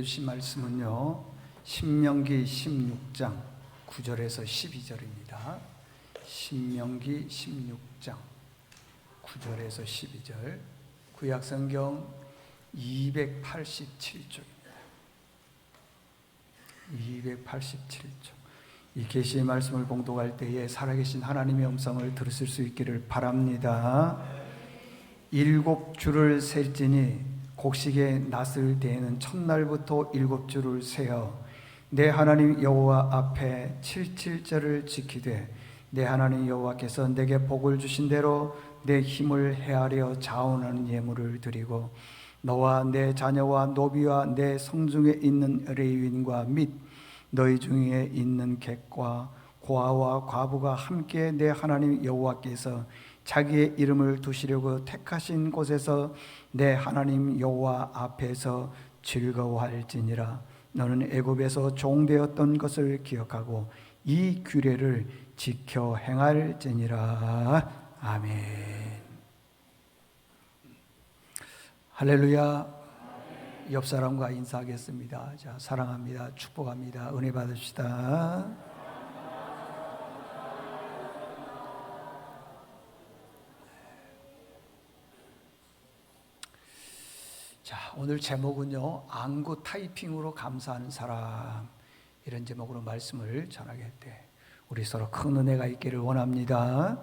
주신 말씀은요, 신명기 16장 9절에서 12절입니다. 신명기 16장 9절에서 12절, 구약성경 287쪽입니다. 287쪽. 이 계시의 말씀을 봉독할 때에 살아계신 하나님의 음성을 들으실 수 있기를 바랍니다. 7줄을 셀지니 곡식의 낫을 대는 첫날부터 7줄을 세어 내 하나님 여호와 앞에 77절을 지키되 내 하나님 여호와께서 내게 복을 주신 대로 내 힘을 헤아려 자원하는 예물을 드리고 너와 내 자녀와 노비와 내 성중에 있는 레위인과 및 너희 중에 있는 객과 고아와 과부가 함께 내 하나님 여호와께서 자기의 이름을 두시려고 택하신 곳에서 내 하나님 여호와 앞에서 즐거워할지니라. 너는 애굽에서 종되었던 것을 기억하고 이 규례를 지켜 행할지니라. 아멘. 할렐루야. 옆 사람과 인사하겠습니다. 자, 사랑합니다. 축복합니다. 은혜 받으시다. 자, 오늘 제목은요, 안구 타이핑으로 감사하는 사람, 이런 제목으로 말씀을 전하게 할 때 우리 서로 큰 은혜가 있기를 원합니다.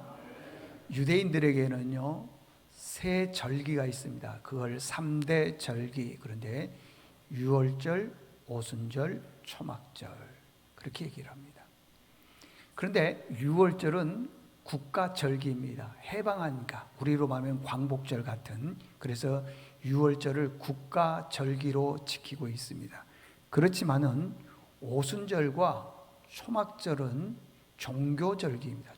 유대인들에게는요, 세 절기가 있습니다. 그걸 3대 절기, 그런데 유월절, 오순절, 초막절, 그렇게 얘기를 합니다. 그런데 유월절은 국가절기입니다. 해방하니까, 우리로 말하면 광복절 같은, 그래서 유월절을 국가절기로 지키고 있습니다. 그렇지만은 오순절과 초막절은 종교절기입니다.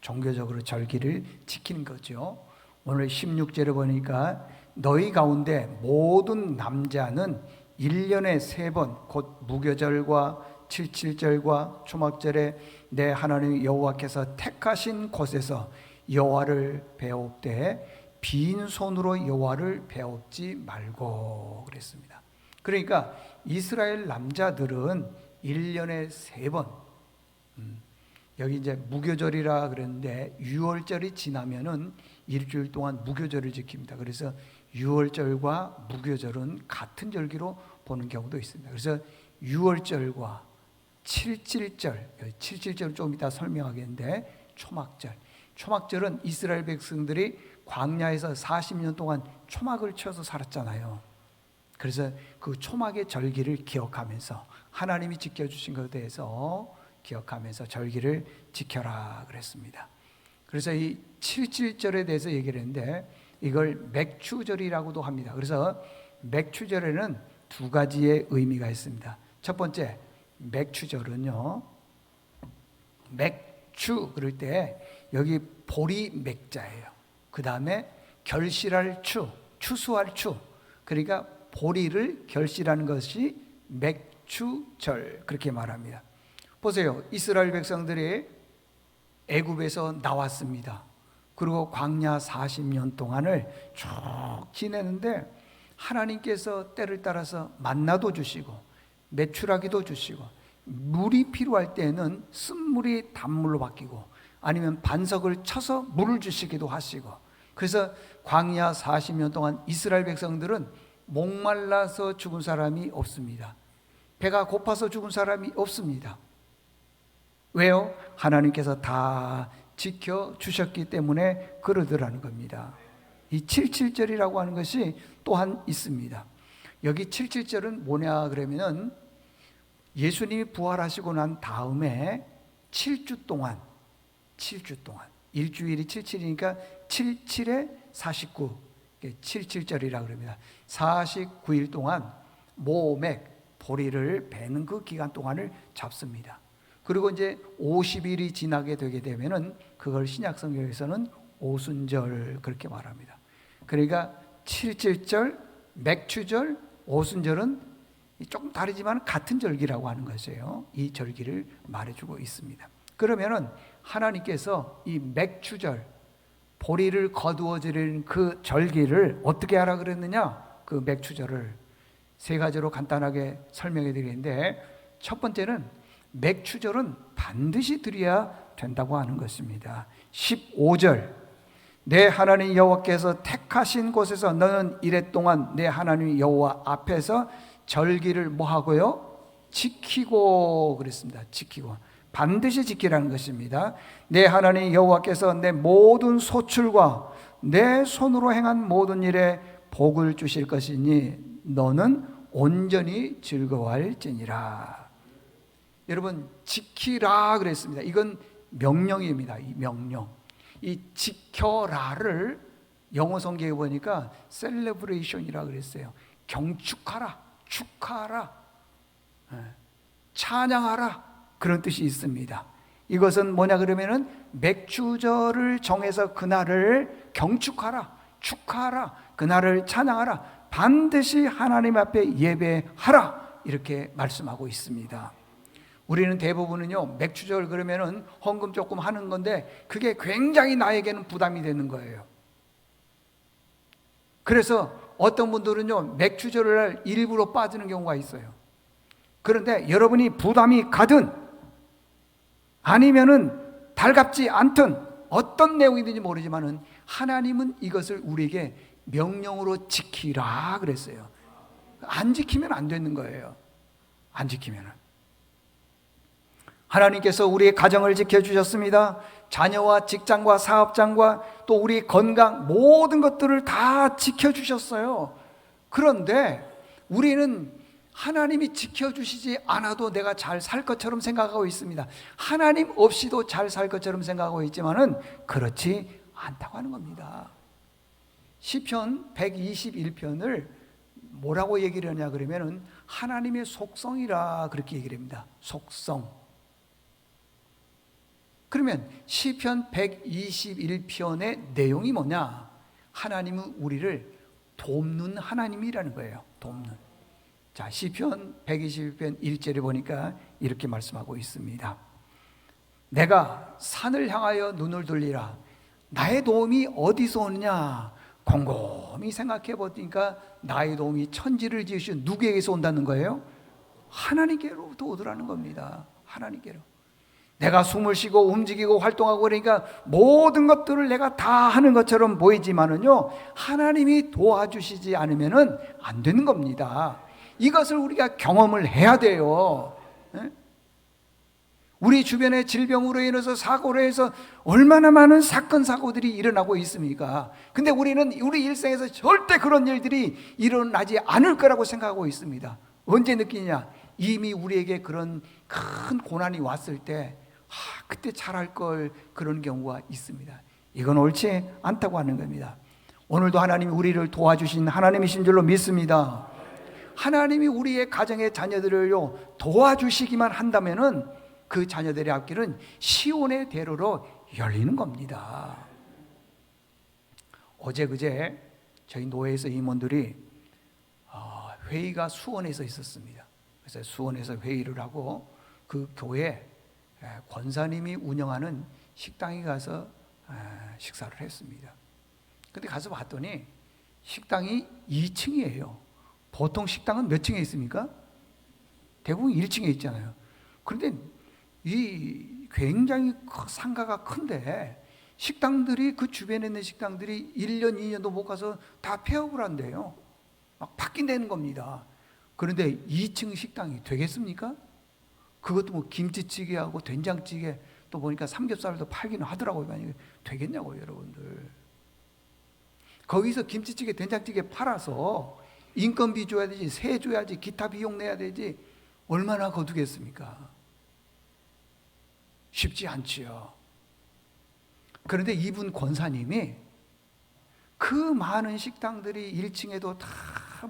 종교적으로 절기를 지키는 거죠. 오늘 16절에 보니까 너희 가운데 모든 남자는 1년에 3번 곧 무교절과 77절과 초막절에 내 하나님 여호와께서 택하신 곳에서 여호와를 배웁되 빈손으로 여호와를 배웁지 말고 그랬습니다. 그러니까 이스라엘 남자들은 1년에 3번, 여기 이제 무교절이라 그랬는데 유월절이 지나면은 일주일 동안 무교절을 지킵니다. 그래서 유월절과 무교절은 같은 절기로 보는 경우도 있습니다. 그래서 유월절과 77절, 77절은 조금 이따 설명하겠는데 초막절은 이스라엘 백성들이 광야에서 40년 동안 초막을 쳐서 살았잖아요. 그래서 그 초막의 절기를 기억하면서 하나님이 지켜주신 것에 대해서 기억하면서 절기를 지켜라 그랬습니다. 그래서 이 77절에 대해서 얘기를 했는데 이걸 맥추절이라고도 합니다. 그래서 맥추절에는 2가지의 의미가 있습니다. 첫 번째, 맥추절은요, 맥추 그럴 때 여기 보리 맥자예요. 그 다음에 결실할 추수할 추, 그러니까 보리를 결실하는 것이 맥추절, 그렇게 말합니다. 보세요. 이스라엘 백성들이 애굽에서 나왔습니다. 그리고 광야 40년 동안을 쭉 지내는데 하나님께서 때를 따라서 만나도 주시고 메추라기도 주시고 물이 필요할 때는 쓴물이 단물로 바뀌고 아니면 반석을 쳐서 물을 주시기도 하시고, 그래서 광야 40년 동안 이스라엘 백성들은 목말라서 죽은 사람이 없습니다. 배가 고파서 죽은 사람이 없습니다. 왜요? 하나님께서 다 지켜주셨기 때문에 그러더라는 겁니다. 이 77절이라고 하는 것이 또한 있습니다. 여기 77절은 뭐냐 그러면은 예수님이 부활하시고 난 다음에 7주 동안 일주일이 77이니까 77에 49, 77절이라고 그럽니다. 49일 동안 모맥, 보리를 베는 그 기간 동안을 잡습니다. 그리고 이제 50일이 지나게 되게 되면은 그걸 신약 성경에서는 오순절 그렇게 말합니다. 그러니까 77절, 맥추절, 오순절은 조금 다르지만 같은 절기라고 하는 것이에요. 이 절기를 말해주고 있습니다. 그러면은 하나님께서 이 맥추절, 보리를 거두어 드리는 그 절기를 어떻게 하라 그랬느냐? 그 맥추절을 세 가지로 간단하게 설명해 드리는데, 첫 번째는 맥추절은 반드시 드려야 된다고 하는 것입니다. 15절, 내 하나님 여호와께서 택하신 곳에서 너는 이래 동안 내 하나님 여호와 앞에서 절기를 뭐하고요? 지키고 그랬습니다. 지키고, 반드시 지키라는 것입니다. 내 하나님 여호와께서 내 모든 소출과 내 손으로 행한 모든 일에 복을 주실 것이니 너는 온전히 즐거워할지니라. 여러분, 지키라 그랬습니다. 이건 명령입니다. 이 명령. 이 지켜라를 영어 성경에 보니까 셀레브레이션이라 그랬어요. 경축하라, 축하하라, 찬양하라, 그런 뜻이 있습니다. 이것은 뭐냐 그러면은 맥추절을 정해서 그날을 경축하라, 축하하라, 그날을 찬양하라, 반드시 하나님 앞에 예배하라, 이렇게 말씀하고 있습니다. 우리는 대부분은요, 맥추절 그러면은 헌금 조금 하는 건데 그게 굉장히 나에게는 부담이 되는 거예요. 그래서 어떤 분들은요, 맥추절을 일부러 빠지는 경우가 있어요. 그런데 여러분이 부담이 가든 아니면은 달갑지 않든 어떤 내용이든지 모르지만은 하나님은 이것을 우리에게 명령으로 지키라 그랬어요. 안 지키면 안 되는 거예요. 안 지키면은. 하나님께서 우리의 가정을 지켜주셨습니다. 자녀와 직장과 사업장과 또 우리 건강, 모든 것들을 다 지켜주셨어요. 그런데 우리는 하나님이 지켜주시지 않아도 내가 잘 살 것처럼 생각하고 있습니다. 하나님 없이도 잘 살 것처럼 생각하고 있지만은 그렇지 않다고 하는 겁니다. 시편 121편을 뭐라고 얘기를 하냐 그러면은 하나님의 속성이라 그렇게 얘기를 합니다. 속성. 그러면 시편 121편의 내용이 뭐냐? 하나님은 우리를 돕는 하나님이라는 거예요. 돕는. 자, 시편 121편 1절에 보니까 이렇게 말씀하고 있습니다. 내가 산을 향하여 눈을 돌리라. 나의 도움이 어디서 오느냐? 곰곰이 생각해 보니까 나의 도움이 천지를 지으신 누구에게서 온다는 거예요? 하나님께로부터 오더라는 겁니다. 하나님께로. 내가 숨을 쉬고 움직이고 활동하고 그러니까 모든 것들을 내가 다 하는 것처럼 보이지만은요, 하나님이 도와주시지 않으면은 안 되는 겁니다. 이것을 우리가 경험을 해야 돼요. 우리 주변에 질병으로 인해서 사고로 해서 얼마나 많은 사건 사고들이 일어나고 있습니까? 근데 우리는 우리 일생에서 절대 그런 일들이 일어나지 않을 거라고 생각하고 있습니다. 언제 느끼냐? 이미 우리에게 그런 큰 고난이 왔을 때 그때 잘할 걸, 그런 경우가 있습니다. 이건 옳지 않다고 하는 겁니다. 오늘도 하나님이 우리를 도와주신 하나님이신 줄로 믿습니다. 하나님이 우리의 가정의 자녀들을요 도와주시기만 한다면은 그 자녀들의 앞길은 시온의 대로로 열리는 겁니다. 어제 그제 저희 노회에서 임원들이 회의가 수원에서 있었습니다. 그래서 수원에서 회의를 하고 그 교회 권사님이 운영하는 식당에 가서 식사를 했습니다. 근데 가서 봤더니 식당이 2층이에요. 보통 식당은 몇 층에 있습니까? 대부분 1층에 있잖아요. 그런데 이 굉장히 상가가 큰데 식당들이, 그 주변에 있는 식당들이 1년, 2년도 못 가서 다 폐업을 한대요. 막 바뀐다는 겁니다. 그런데 2층 식당이 되겠습니까? 그것도 뭐 김치찌개하고 된장찌개, 또 보니까 삼겹살도 팔기는 하더라고요. 만약에 되겠냐고요, 여러분들. 거기서 김치찌개, 된장찌개 팔아서 인건비 줘야 되지, 세 줘야지, 기타 비용 내야 되지, 얼마나 거두겠습니까? 쉽지 않지요. 그런데 이분 권사님이 그 많은 식당들이 1층에도 다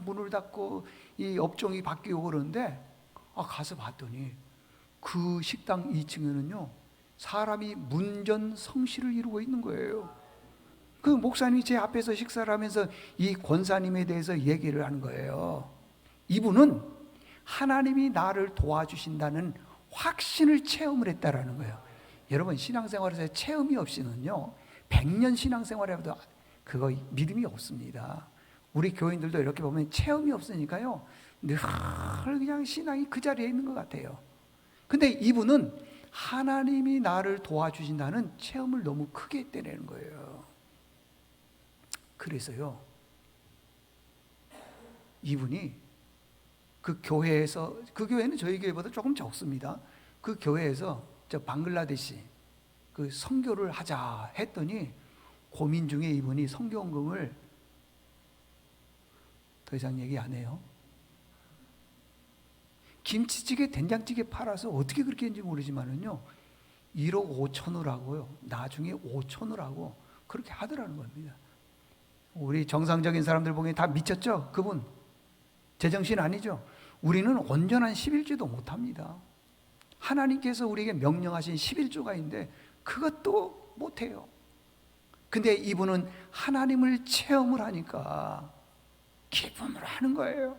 문을 닫고 이 업종이 바뀌고 그러는데 가서 봤더니 그 식당 2층에는요 사람이 문전성시를 이루고 있는 거예요. 그 목사님이 제 앞에서 식사를 하면서 이 권사님에 대해서 얘기를 하는 거예요. 이분은 하나님이 나를 도와주신다는 확신을 체험을 했다라는 거예요. 여러분, 신앙생활에서 체험이 없이는요 100년 신앙생활을 해도 그거 믿음이 없습니다. 우리 교인들도 이렇게 보면 체험이 없으니까요 늘 그냥 신앙이 그 자리에 있는 것 같아요. 근데 이분은 하나님이 나를 도와주신다는 체험을 너무 크게 했다는 거예요. 그래서요, 이분이 그 교회에서, 그 교회는 저희 교회보다 조금 적습니다. 그 교회에서 저 방글라데시 그 선교를 하자 했더니 고민 중에 이분이 선교원금을 더 이상 얘기 안 해요. 김치찌개, 된장찌개 팔아서 어떻게 그렇게 했는지 모르지만은요, 1억 5천을 하고요, 나중에 5천을 하고 그렇게 하더라는 겁니다. 우리 정상적인 사람들 보기엔 다 미쳤죠? 그분 제정신 아니죠? 우리는 온전한 11조도 못합니다. 하나님께서 우리에게 명령하신 11조가 있는데 그것도 못해요. 근데 이분은 하나님을 체험을 하니까 기쁨으로 하는 거예요.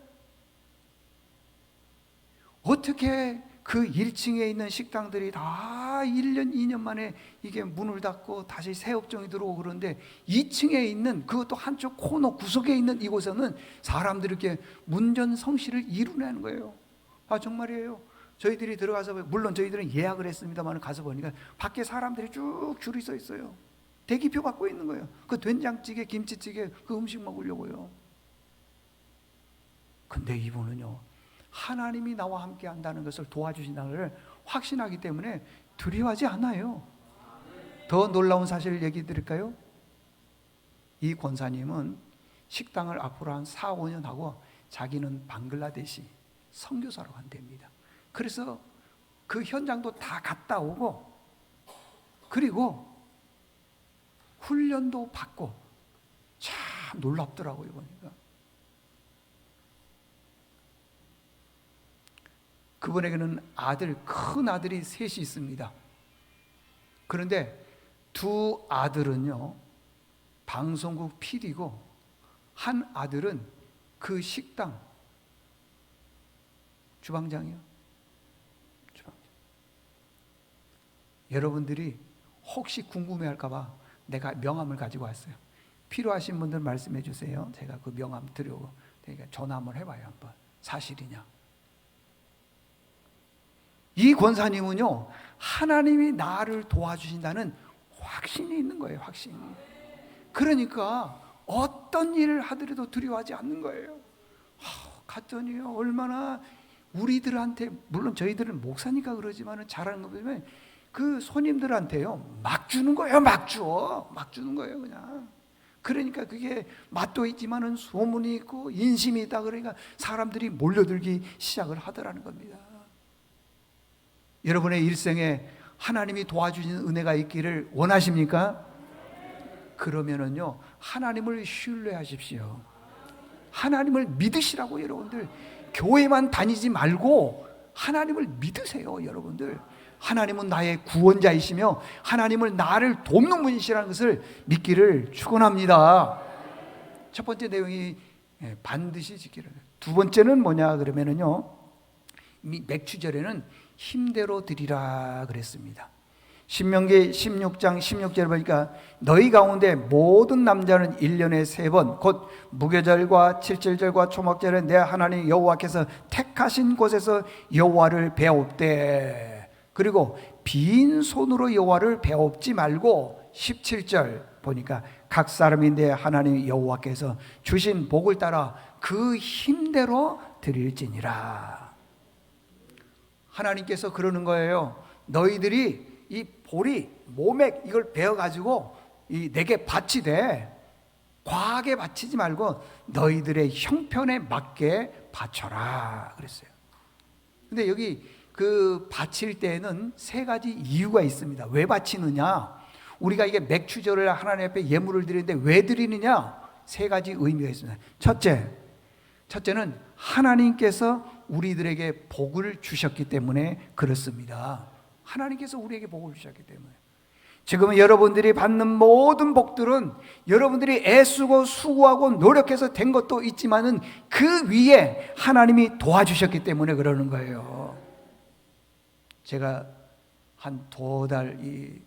어떻게 그 1층에 있는 식당들이 다 1년, 2년 만에 이게 문을 닫고 다시 새 업종이 들어오고 그런데 2층에 있는 그것도 한쪽 코너 구석에 있는 이곳에는 사람들이 이렇게 문전성시를 이루는 거예요. 아, 정말이에요. 저희들이 들어가서, 물론 저희들은 예약을 했습니다만 가서 보니까 밖에 사람들이 쭉 줄이 서 있어요. 대기표 받고 있는 거예요. 그 된장찌개, 김치찌개 그 음식 먹으려고요. 근데 이분은요, 하나님이 나와 함께 한다는 것을 도와주신다는 것을 확신하기 때문에 두려워하지 않아요. 더 놀라운 사실을 얘기 드릴까요? 이 권사님은 식당을 앞으로 한 4, 5년 하고 자기는 방글라데시 선교사로 간답니다. 그래서 그 현장도 다 갔다 오고 그리고 훈련도 받고 참 놀랍더라고요, 보니까. 그분에게는 큰 아들이 셋이 있습니다. 그런데 두 아들은요, 방송국 PD고 한 아들은 그 식당 주방장이요. 주방장. 여러분들이 혹시 궁금해할까봐 내가 명함을 가지고 왔어요. 필요하신 분들 말씀해 주세요. 제가 그 명함 드리고 그러니까 전화 한번 해봐요. 한번 사실이냐. 이 권사님은요, 하나님이 나를 도와주신다는 확신이 있는 거예요. 확신이. 그러니까 어떤 일을 하더라도 두려워하지 않는 거예요. 갔더니요, 얼마나 우리들한테, 물론 저희들은 목사니까 그러지만 잘하는 거 보면 그 손님들한테요 막 주는 거예요. 막 주는 거예요, 그냥. 그러니까 그게 맛도 있지만은 소문이 있고 인심이 있다. 그러니까 사람들이 몰려들기 시작을 하더라는 겁니다. 여러분의 일생에 하나님이 도와주시는 은혜가 있기를 원하십니까? 그러면은요, 하나님을 신뢰하십시오. 하나님을 믿으시라고. 여러분들 교회만 다니지 말고 하나님을 믿으세요. 여러분들 하나님은 나의 구원자이시며 하나님을 나를 돕는 분이시라는 것을 믿기를 축원합니다. 첫 번째 내용이 반드시 지키라. 두 번째는 뭐냐 그러면은요, 맥추절에는 힘대로 드리라 그랬습니다. 신명기 16장 16절을 보니까 너희 가운데 모든 남자는 1년에 3번 곧 무교절과 칠칠절과 초막절에 내 하나님 여호와께서 택하신 곳에서 여호와를 배웁되, 그리고 빈 손으로 여호와를 배웁지 말고 17절 보니까 각 사람이 내 하나님 여호와께서 주신 복을 따라 그 힘대로 드릴지니라. 하나님께서 그러는 거예요. 너희들이 이 보리, 모맥 이걸 베어가지고 내게 바치되 과하게 바치지 말고 너희들의 형편에 맞게 바쳐라 그랬어요. 근데 여기 그 바칠 때에는 3가지 이유가 있습니다. 왜 바치느냐? 우리가 이게 맥추절을 하나님 앞에 예물을 드리는데 왜 드리느냐? 3가지 의미가 있습니다. 첫째는 하나님께서 우리들에게 복을 주셨기 때문에 그렇습니다. 하나님께서 우리에게 복을 주셨기 때문에. 지금 여러분들이 받는 모든 복들은 여러분들이 애쓰고 수고하고 노력해서 된 것도 있지만은 그 위에 하나님이 도와주셨기 때문에 그러는 거예요. 제가 한 2달 이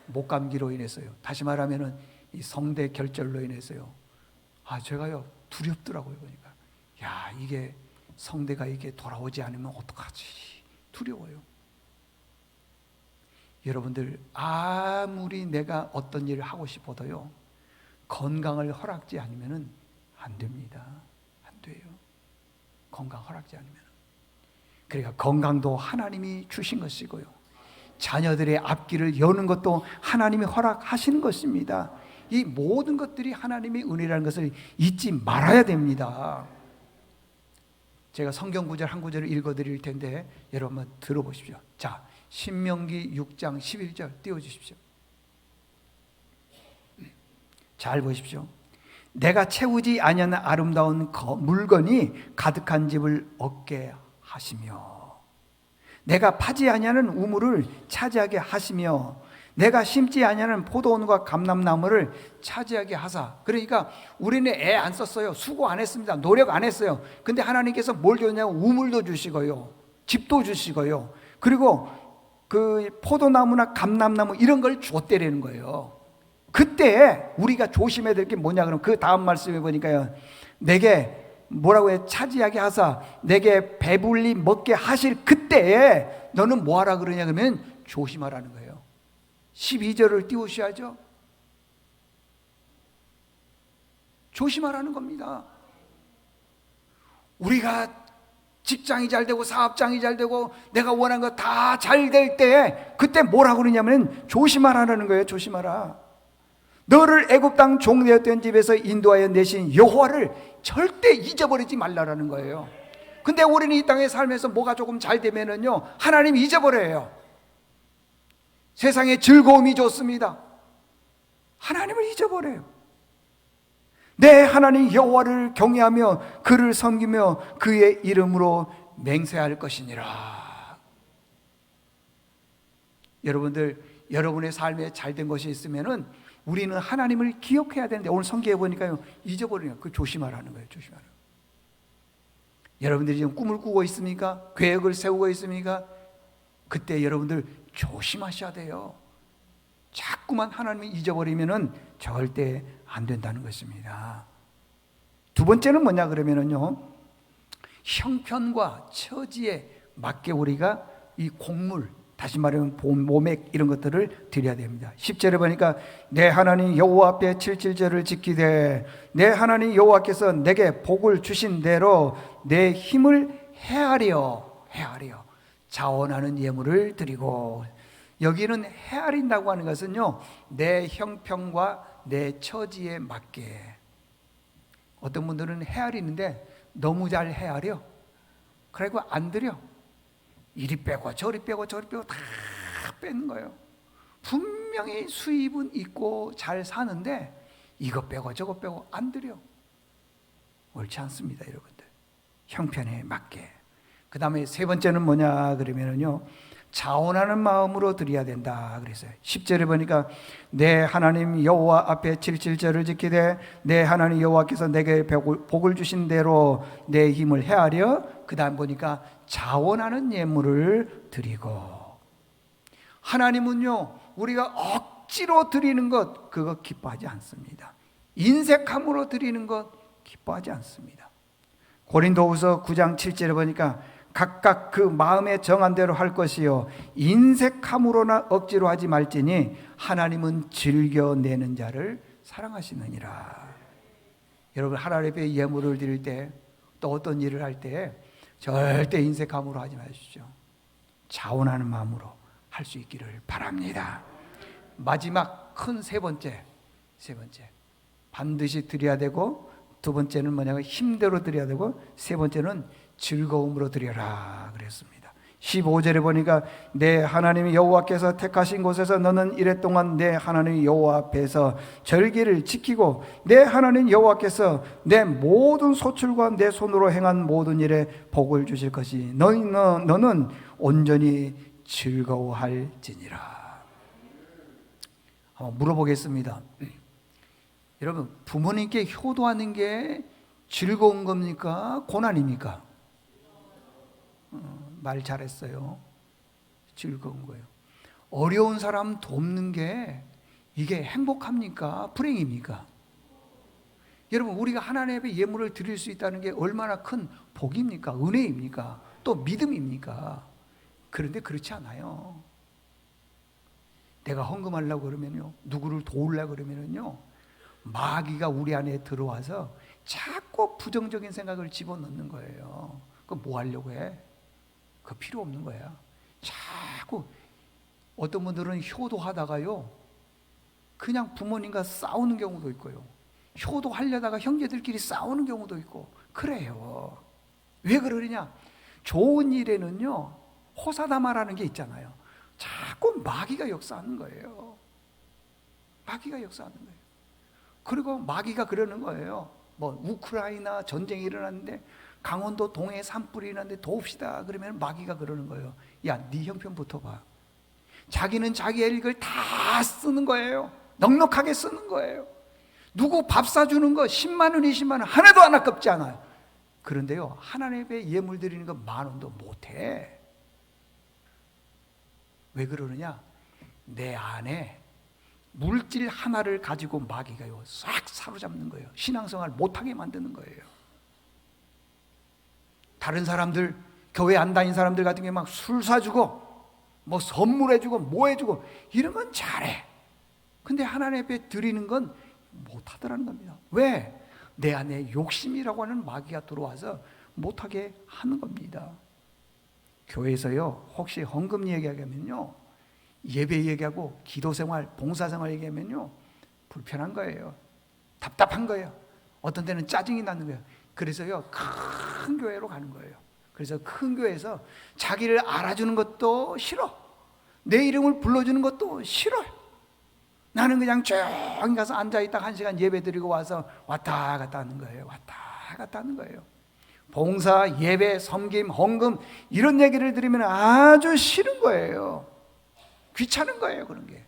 목감기로 인해서요, 다시 말하면은 이 성대 결절로 인해서요, 제가요 두렵더라고요. 보니까 이게 성대가 이게 돌아오지 않으면 어떡하지? 두려워요. 여러분들, 아무리 내가 어떤 일을 하고 싶어도요, 건강을 허락지 않으면 안 됩니다. 안 돼요. 건강 허락지 않으면. 그러니까 건강도 하나님이 주신 것이고요, 자녀들의 앞길을 여는 것도 하나님이 허락하시는 것입니다. 이 모든 것들이 하나님의 은혜라는 것을 잊지 말아야 됩니다. 제가 성경 구절 한 구절을 읽어드릴 텐데 여러분 한번 들어보십시오. 자, 신명기 6장 11절 띄워주십시오. 잘 보십시오. 내가 채우지 아니한 아름다운 물건이 가득한 집을 얻게 하시며, 내가 파지 아니하는 우물을 차지하게 하시며, 내가 심지 아니하는 포도원과 감람나무를 차지하게 하사. 그러니까 우리는 애 안 썼어요. 수고 안 했습니다. 노력 안 했어요. 근데 하나님께서 뭘 줬냐고, 우물도 주시고요, 집도 주시고요, 그리고 그 포도나무나 감람나무 이런 걸 줬대라는 거예요. 그때 우리가 조심해야 될 게 뭐냐 그러면 그 다음 말씀에 보니까요, 내게 뭐라고 해? 차지하게 하사 내게 배불리 먹게 하실 그때에 너는 뭐하라 그러냐 그러면 조심하라는 거예요. 12절을 띄우셔야죠. 조심하라는 겁니다. 우리가 직장이 잘 되고 사업장이 잘 되고 내가 원하는 거 다 잘 될 때 그때 뭐라고 그러냐면 조심하라는 거예요. 조심하라. 너를 애굽 땅 종되었던 집에서 인도하여 내신 여호와를 절대 잊어버리지 말라라는 거예요. 근데 우리는 이 땅에 살면서 뭐가 조금 잘 되면은요, 하나님 잊어버려요. 세상에 즐거움이 좋습니다. 하나님을 잊어버려요. 내 하나님 여호와를 경외하며 그를 섬기며 그의 이름으로 맹세할 것이니라. 여러분들, 여러분의 삶에 잘된 것이 있으면은 우리는 하나님을 기억해야 되는데 오늘 성경에 보니까요, 잊어버리는 거예요. 그 조심하라는 거예요. 조심하라. 여러분들이 지금 꿈을 꾸고 있습니까? 계획을 세우고 있습니까? 그때 여러분들 조심하셔야 돼요. 자꾸만 하나님을 잊어버리면은 절대 안 된다는 것입니다. 두 번째는 뭐냐 그러면은요, 형편과 처지에 맞게 우리가 이 곡물, 다시 말하면 모맥 이런 것들을 드려야 됩니다. 10절에 보니까 내 하나님 여호와 앞에 77절을 지키되 내 하나님 여호와께서 내게 복을 주신 대로 내 힘을 헤아려 자원하는 예물을 드리고. 여기는 헤아린다고 하는 것은요, 내 형편과 내 처지에 맞게. 어떤 분들은 헤아리는데 너무 잘 헤아려. 그리고 안 드려. 이리 빼고 저리 빼고 다 빼는 거예요. 분명히 수입은 있고 잘 사는데 이거 빼고 저거 빼고 안 드려. 옳지 않습니다, 여러분들. 형편에 맞게. 그 다음에 세 번째는 뭐냐 그러면은요, 자원하는 마음으로 드려야 된다 그랬어요. 10절에 보니까 내 하나님 여호와 앞에 77절을 지키되 내 하나님 여호와께서 내게 복을 주신 대로 내 힘을 헤아려. 그 다음 보니까 자원하는 예물을 드리고. 하나님은요, 우리가 억지로 드리는 것 그거 기뻐하지 않습니다. 인색함으로 드리는 것 기뻐하지 않습니다. 고린도후서 9장 7절에 보니까 각각 그 마음에 정한 대로 할 것이요 인색함으로나 억지로 하지 말지니 하나님은 즐겨내는 자를 사랑하시느니라. 여러분, 하나님 앞에 예물을 드릴 때, 또 어떤 일을 할 때 절대 인색함으로 하지 마십시오. 자원하는 마음으로 할 수 있기를 바랍니다. 마지막 큰 세 번째 반드시 드려야 되고, 두 번째는 뭐냐면 힘대로 드려야 되고, 세 번째는 즐거움으로 드려라 그랬습니다. 15절에 보니까 내 하나님 여호와께서 택하신 곳에서 너는 이랫동안 내 하나님 여호와 앞에서 절기를 지키고 내 하나님 여호와께서 내 모든 소출과 내 손으로 행한 모든 일에 복을 주실 것이 너는 온전히 즐거워할지니라. 한번 물어보겠습니다. 여러분, 부모님께 효도하는 게 즐거운 겁니까? 고난입니까? 말 잘했어요. 즐거운 거예요. 어려운 사람 돕는 게 이게 행복합니까? 불행입니까? 여러분, 우리가 하나님 앞에 예물을 드릴 수 있다는 게 얼마나 큰 복입니까? 은혜입니까? 또 믿음입니까? 그런데 그렇지 않아요. 내가 헌금하려고 그러면요, 누구를 도우려고 그러면요, 마귀가 우리 안에 들어와서 자꾸 부정적인 생각을 집어넣는 거예요. 그거 뭐 하려고 해? 그거 필요 없는 거야. 자꾸 어떤 분들은 효도하다가요, 그냥 부모님과 싸우는 경우도 있고요, 효도하려다가 형제들끼리 싸우는 경우도 있고 그래요. 왜 그러느냐? 좋은 일에는요, 호사다마라는 게 있잖아요. 자꾸 마귀가 역사하는 거예요. 마귀가 역사하는 거예요. 그리고 마귀가 그러는 거예요. 뭐 우크라이나 전쟁이 일어났는데 강원도 동해에 산불이 일어났는데 도웁시다 그러면 마귀가 그러는 거예요. 야, 네 형편부터 봐. 자기는 자기의 일을 다 쓰는 거예요. 넉넉하게 쓰는 거예요. 누구 밥 사주는 거 10만 원, 20만 원 하나도 안 아깝지 않아요. 그런데요, 하나님 앞에 예물 드리는 거 10,000원도 못해. 왜 그러느냐? 내 안에 물질 하나를 가지고 마귀가요 싹 사로잡는 거예요. 신앙생활 못하게 만드는 거예요. 다른 사람들, 교회 안 다닌 사람들 같은 게 막 술 사주고 뭐 선물해주고 뭐 해주고 이런 건 잘해. 근데 하나님 앞에 드리는 건 못하더라는 겁니다. 왜? 내 안에 욕심이라고 하는 마귀가 들어와서 못하게 하는 겁니다. 교회에서요, 혹시 헌금 얘기하면요, 예배 얘기하고 기도생활, 봉사생활 얘기하면요, 불편한 거예요. 답답한 거예요. 어떤 때는 짜증이 나는 거예요. 그래서요, 큰 교회로 가는 거예요. 그래서 큰 교회에서 자기를 알아주는 것도 싫어. 내 이름을 불러주는 것도 싫어요. 나는 그냥 조용히 가서 앉아있다가 1시간 예배 드리고 와서 왔다 갔다 하는 거예요. 왔다 갔다 하는 거예요. 봉사, 예배, 섬김, 헌금 이런 얘기를 들으면 아주 싫은 거예요. 귀찮은 거예요, 그런 게.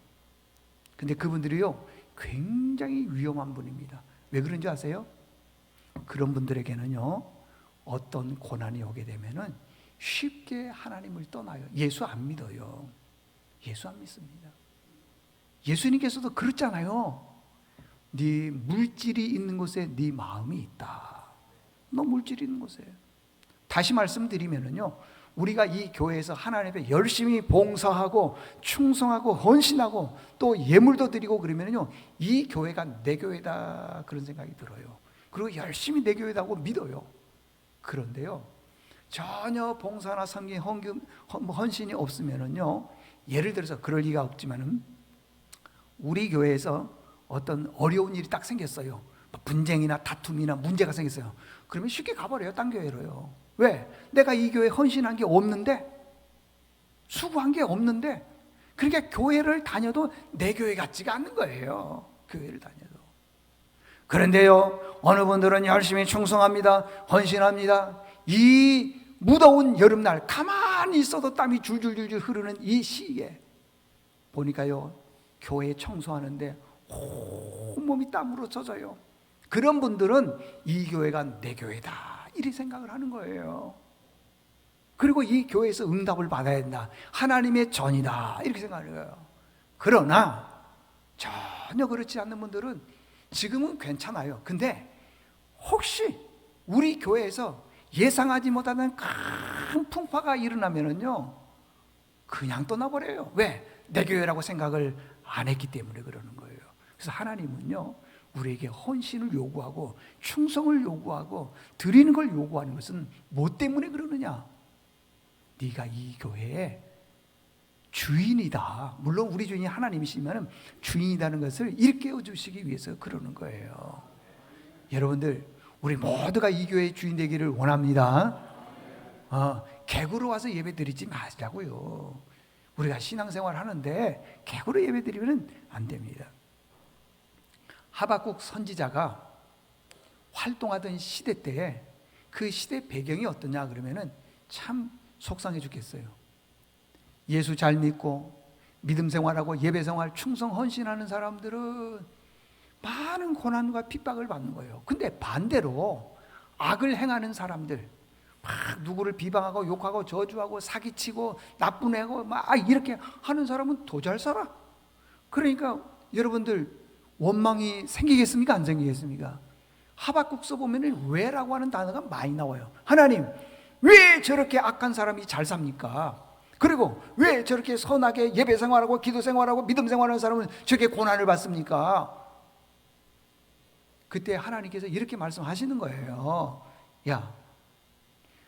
근데 그분들이요, 굉장히 위험한 분입니다. 왜 그런지 아세요? 그런 분들에게는요, 어떤 고난이 오게 되면은 쉽게 하나님을 떠나요. 예수 안 믿어요. 예수 안 믿습니다. 예수님께서도 그렇잖아요. 네 물질이 있는 곳에 네 마음이 있다. 너 물질이 있는 곳에. 다시 말씀드리면은요, 우리가 이 교회에서 하나님 앞에 열심히 봉사하고 충성하고 헌신하고 또 예물도 드리고 그러면은요, 이 교회가 내 교회다 그런 생각이 들어요. 그리고 열심히 내 교회다고 믿어요. 그런데요, 전혀 봉사나 섬김, 헌신이 없으면은요, 예를 들어서 그럴 리가 없지만은 우리 교회에서 어떤 어려운 일이 딱 생겼어요. 분쟁이나 다툼이나 문제가 생겼어요. 그러면 쉽게 가버려요, 딴 교회로요. 왜? 내가 이 교회에 헌신한 게 없는데, 수고한 게 없는데, 그러니까 교회를 다녀도 내 교회 같지가 않는 거예요. 교회를 다녀도. 그런데요, 어느 분들은 열심히 충성합니다, 헌신합니다. 이 무더운 여름날 가만히 있어도 땀이 줄줄줄줄 흐르는 이 시기에 보니까요, 교회 청소하는데 온몸이 땀으로 젖어요. 그런 분들은 이 교회가 내 교회다 이렇게 생각을 하는 거예요. 그리고 이 교회에서 응답을 받아야 된다, 하나님의 전이다 이렇게 생각을 해요. 그러나 전혀 그렇지 않는 분들은 지금은 괜찮아요. 근데 혹시 우리 교회에서 예상하지 못하는 큰 풍파가 일어나면은요, 그냥 떠나버려요. 왜? 내 교회라고 생각을 안 했기 때문에 그러는 거예요. 그래서 하나님은요, 우리에게 헌신을 요구하고 충성을 요구하고 드리는 걸 요구하는 것은 뭐 때문에 그러느냐? 네가 이 교회의 주인이다. 물론 우리 주인이 하나님이시면 주인이라는 것을 일깨워 주시기 위해서 그러는 거예요. 여러분들, 우리 모두가 이 교회의 주인 되기를 원합니다. 개구로 와서 예배 드리지 마시라고요. 우리가 신앙생활 하는데 개구로 예배 드리면 안 됩니다. 하박국 선지자가 활동하던 시대 때에 그 시대 배경이 어떠냐 그러면은 참 속상해 죽겠어요. 예수 잘 믿고 믿음 생활하고 예배 생활 충성 헌신하는 사람들은 많은 고난과 핍박을 받는 거예요. 근데 반대로 악을 행하는 사람들, 막 누구를 비방하고 욕하고 저주하고 사기치고 나쁜 애고 막 이렇게 하는 사람은 더 잘 살아. 그러니까 여러분들 원망이 생기겠습니까? 안 생기겠습니까? 하박국서 보면 왜라고 하는 단어가 많이 나와요. 하나님, 왜 저렇게 악한 사람이 잘 삽니까? 그리고 왜 저렇게 선하게 예배 생활하고 기도 생활하고 믿음 생활하는 사람은 저렇게 고난을 받습니까? 그때 하나님께서 이렇게 말씀하시는 거예요. 야,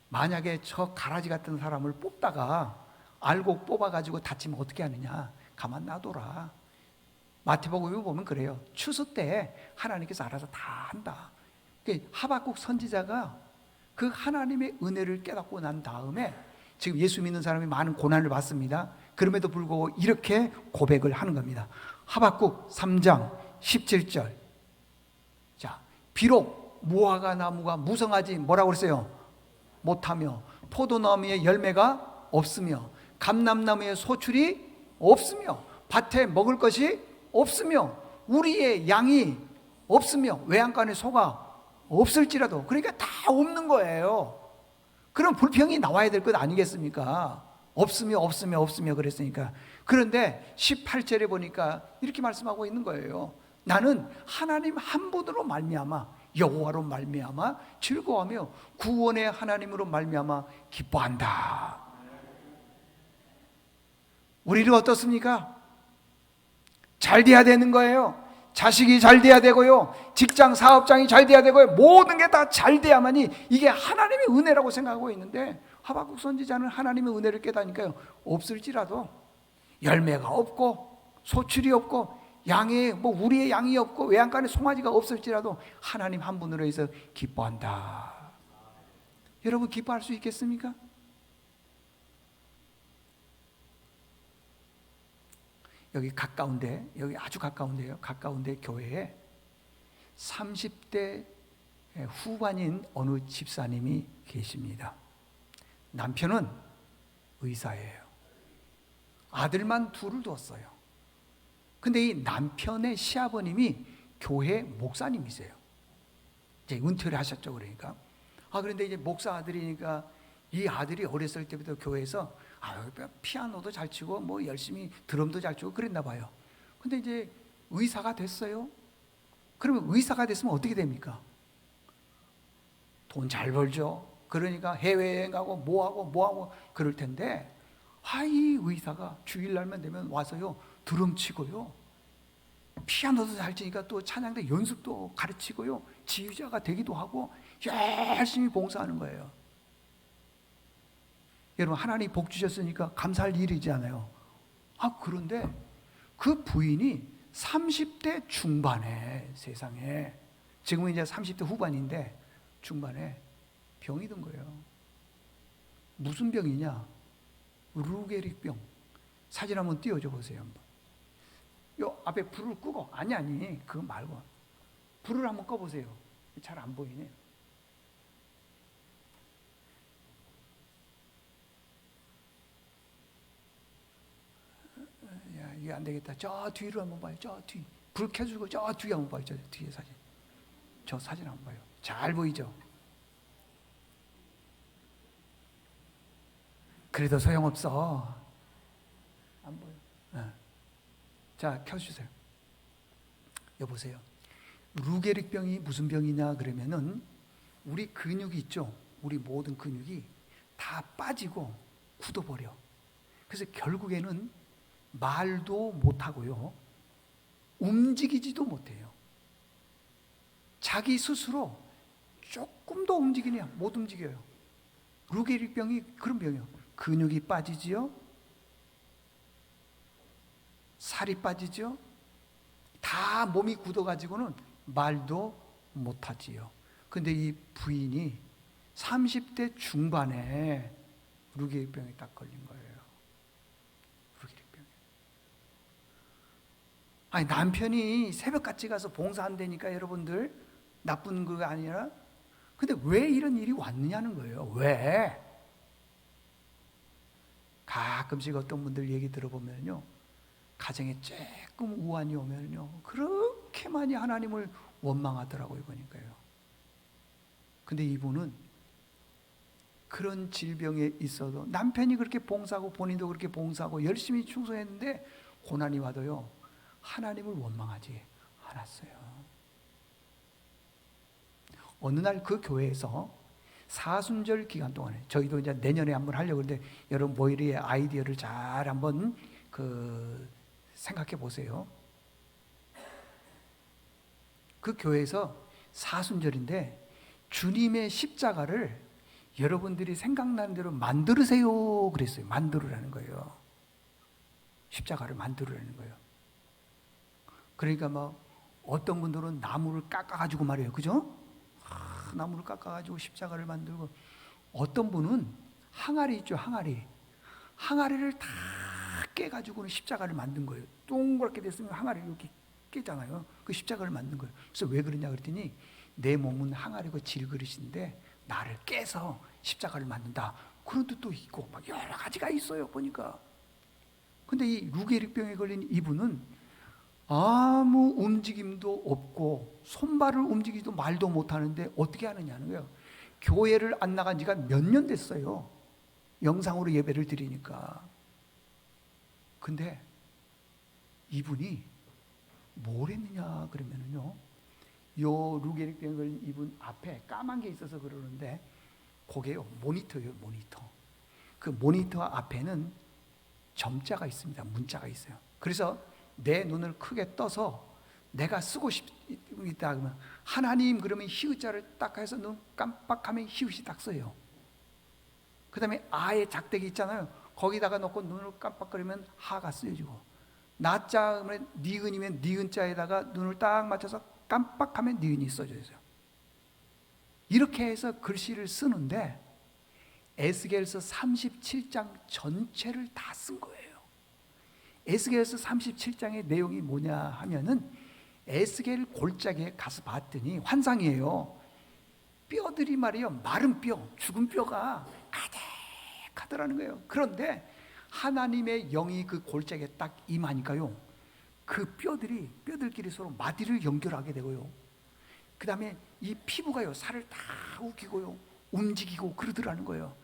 만약에 저 가라지 같은 사람을 뽑다가 알곡 뽑아가지고 다치면 어떻게 하느냐? 가만 놔둬라. 마태복음에 보면 그래요. 추수 때 하나님께서 알아서 다 한다. 하박국 선지자가 그 하나님의 은혜를 깨닫고 난 다음에 지금 예수 믿는 사람이 많은 고난을 받습니다. 그럼에도 불구하고 이렇게 고백을 하는 겁니다. 하박국 3장 17절. 자, 비록 무화과 나무가 무성하지 뭐라고 그랬어요? 못하며 포도나무에 열매가 없으며 감람나무에 소출이 없으며 밭에 먹을 것이 없으며 우리의 양이 없으며 외양간에 소가 없을지라도, 그러니까 다 없는 거예요. 그럼 불평이 나와야 될 것 아니겠습니까? 없으며 그랬으니까. 그런데 18절에 보니까 이렇게 말씀하고 있는 거예요. 나는 하나님 한 분으로 말미암아 여호와로 말미암아 즐거워하며 구원의 하나님으로 말미암아 기뻐한다. 우리는 어떻습니까? 잘 돼야 되는 거예요. 자식이 잘 돼야 되고요, 직장 사업장이 잘 돼야 되고요, 모든 게 다 잘 돼야만이 이게 하나님의 은혜라고 생각하고 있는데, 하박국 선지자는 하나님의 은혜를 깨닫니까요, 없을지라도 열매가 없고 소출이 없고 양의 우리의 양이 없고 외양간에 송아지가 없을지라도 하나님 한 분으로 해서 기뻐한다. 여러분 기뻐할 수 있겠습니까? 여기 가까운데, 여기 아주 가까운데요, 가까운데 교회에 30대 후반인 어느 집사님이 계십니다. 남편은 의사예요. 아들만 둘을 뒀어요. 근데 이 남편의 시아버님이 교회 목사님이세요. 이제 은퇴를 하셨죠. 그러니까 그런데 이제 목사 아들이니까 이 아들이 어렸을 때부터 교회에서 피아노도 잘 치고 열심히 드럼도 잘 치고 그랬나 봐요. 근데 이제 의사가 됐어요. 그러면 의사가 됐으면 어떻게 됩니까? 돈 잘 벌죠. 그러니까 해외여행 가고 뭐하고 그럴 텐데, 이 의사가 주일날만 되면 와서요 드럼 치고요, 피아노도 잘 치니까 또 찬양대 연습도 가르치고요, 지휘자가 되기도 하고 열심히 봉사하는 거예요. 여러분 하나님 복 주셨으니까 감사할 일이지 않아요? 그런데 그 부인이 30대 중반에, 세상에 지금은 이제 30대 후반인데 중반에 병이 든 거예요. 무슨 병이냐? 루게릭병. 사진 한번 띄워줘 보세요. 한번. 요 앞에 불을 끄고, 아니 그거 말고 불을 한번 꺼보세요. 잘 안 보이네. 이게 안 되겠다. 저 뒤로 한번 봐요. 저 뒤. 불 켜주고 저 뒤에 한번 봐요. 저 뒤에 사진. 저 사진 한번 봐요. 잘 보이죠? 그래도 소용없어. 안 보여. 자, 켜주세요. 여보세요. 루게릭병이 무슨 병이냐 그러면은 우리 근육이 있죠. 우리 모든 근육이 다 빠지고 굳어버려. 그래서 결국에는 말도 못하고요, 움직이지도 못해요. 자기 스스로 조금도 움직이냐 못 움직여요. 루게릭병이 그런 병이에요. 근육이 빠지지요, 살이 빠지죠, 다 몸이 굳어가지고는 말도 못하지요. 근데 이 부인이 30대 중반에 루게릭병에 딱 걸린 거예요. 남편이 새벽같이 가서 봉사한다니까 여러분들, 나쁜 거 아니라. 근데 왜 이런 일이 왔느냐는 거예요. 왜? 가끔씩 어떤 분들 얘기 들어보면요, 가정에 조금 우환이 오면요 그렇게 많이 하나님을 원망하더라고요. 보니까요. 근데 이분은 그런 질병에 있어도 남편이 그렇게 봉사하고 본인도 그렇게 봉사하고 열심히 충성했는데 고난이 와도요 하나님을 원망하지 않았어요. 어느 날 그 교회에서 사순절 기간 동안에, 저희도 이제 내년에 한번 하려고 하는데 여러분 모이리의 아이디어를 잘 한번 생각해 보세요. 그 교회에서 사순절인데 주님의 십자가를 여러분들이 생각나는 대로 만들으세요 그랬어요. 만들으라는 거예요. 십자가를 만들으라는 거예요. 그러니까 막 어떤 분들은 나무를 깎아가지고 말이에요. 그죠? 나무를 깎아가지고 십자가를 만들고, 어떤 분은 항아리 있죠, 항아리를 다 깨가지고는 십자가를 만든 거예요. 동그랗게 됐으면 항아리를 이렇게 깨잖아요. 그 십자가를 만든 거예요. 그래서 왜 그러냐 그랬더니 내 몸은 항아리고 질그릇인데 나를 깨서 십자가를 만든다, 그런 뜻도 있고 막 여러 가지가 있어요 보니까. 근데 이 루게릭병에 걸린 이분은 아무 움직임도 없고 손발을 움직이지도 말도 못하는데 어떻게 하느냐는 거예요. 교회를 안 나간 지가 몇 년 됐어요. 영상으로 예배를 드리니까. 근데 이분이 뭘 했느냐 그러면은요, 요 루게릭병에 걸린 이분 앞에 까만 게 있어서 그러는데 그게요 모니터예요. 모니터. 그 모니터 앞에는 점자가 있습니다. 문자가 있어요. 그래서 내 눈을 크게 떠서 내가 쓰고 싶다 그러면 하나님 그러면 히읗자를 딱 해서 눈 깜빡하면 히읗이 딱 써요. 그 다음에 아의 작대기 있잖아요. 거기다가 놓고 눈을 깜빡거리면 하가 쓰여지고, 나자 그러면 니은이면 니은자에다가 눈을 딱 맞춰서 깜빡하면 니은이 써져 있어요. 이렇게 해서 글씨를 쓰는데 에스겔서 37장 전체를 다 쓴 거예요. 에스겔서 37장의 내용이 뭐냐 하면은, 에스겔 골짜기에 가서 봤더니 환상이에요. 뼈들이 말이에요, 마른 뼈, 죽은 뼈가 가득하더라는 거예요. 그런데 하나님의 영이 그 골짜기에 딱 임하니까요, 그 뼈들끼리 서로 마디를 연결하게 되고요, 그 다음에 이 피부가요 살을 다 웃기고요 움직이고 그러더라는 거예요.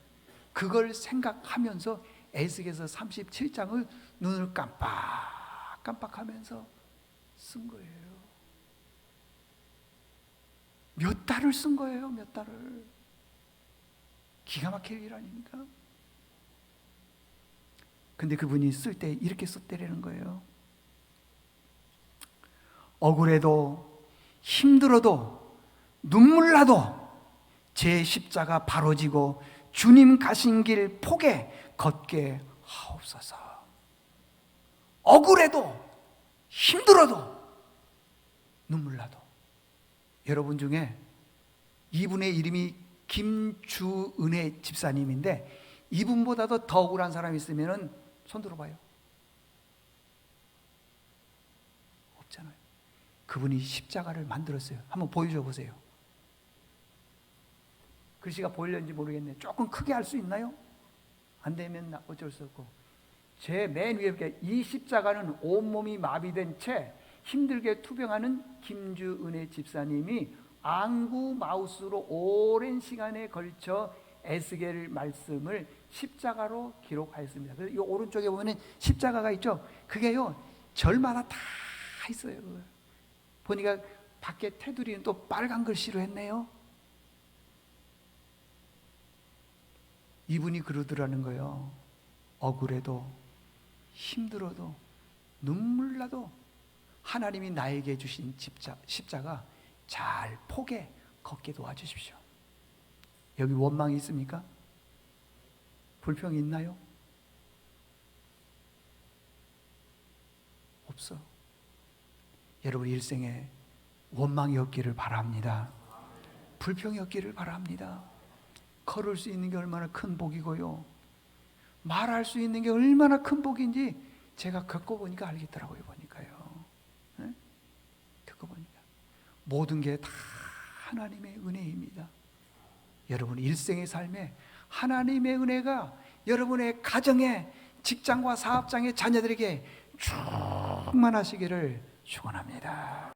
그걸 생각하면서 에스겔서 37장을 눈을 깜빡깜빡하면서 쓴 거예요. 몇 달을 쓴 거예요. 몇 달을. 기가 막힐 일 아닙니까? 근데 그분이 쓸 때 이렇게 썼대라는 거예요. 억울해도 힘들어도 눈물 나도 제 십자가 바로 지고 주님 가신 길 포개 걷게 하옵소서. 억울해도 힘들어도 눈물 나도. 여러분 중에 이분의 이름이 김주은혜 집사님인데, 이분보다도 더 억울한 사람이 있으면 손 들어봐요. 없잖아요. 그분이 십자가를 만들었어요. 한번 보여줘 보세요. 글씨가 보이려는지 모르겠네. 조금 크게 할 수 있나요? 안 되면 어쩔 수 없고. 제 맨 위에 볼게요. 이 십자가는 온몸이 마비된 채 힘들게 투병하는 김주은혜 집사님이 안구 마우스로 오랜 시간에 걸쳐 에스겔 말씀을 십자가로 기록하였습니다. 그래서 이 오른쪽에 보면 십자가가 있죠. 그게요 절마다 다 있어요. 보니까 밖에 테두리는 또 빨간 글씨로 했네요. 이분이 그러더라는 거예요. 억울해도 힘들어도 눈물 나도 하나님이 나에게 주신 십자가 잘 포개 걷게 도와주십시오. 여기 원망이 있습니까? 불평이 있나요? 없어. 여러분 일생에 원망이 없기를 바랍니다. 불평이 없기를 바랍니다. 걸을 수 있는 게 얼마나 큰 복이고요, 말할 수 있는 게 얼마나 큰 복인지 제가 겪어보니까 알겠더라고요. 보니까요. 네? 겪어보니까 모든 게 다 하나님의 은혜입니다. 여러분 일생의 삶에 하나님의 은혜가 여러분의 가정에, 직장과 사업장의 자녀들에게 충만하시기를 축원합니다.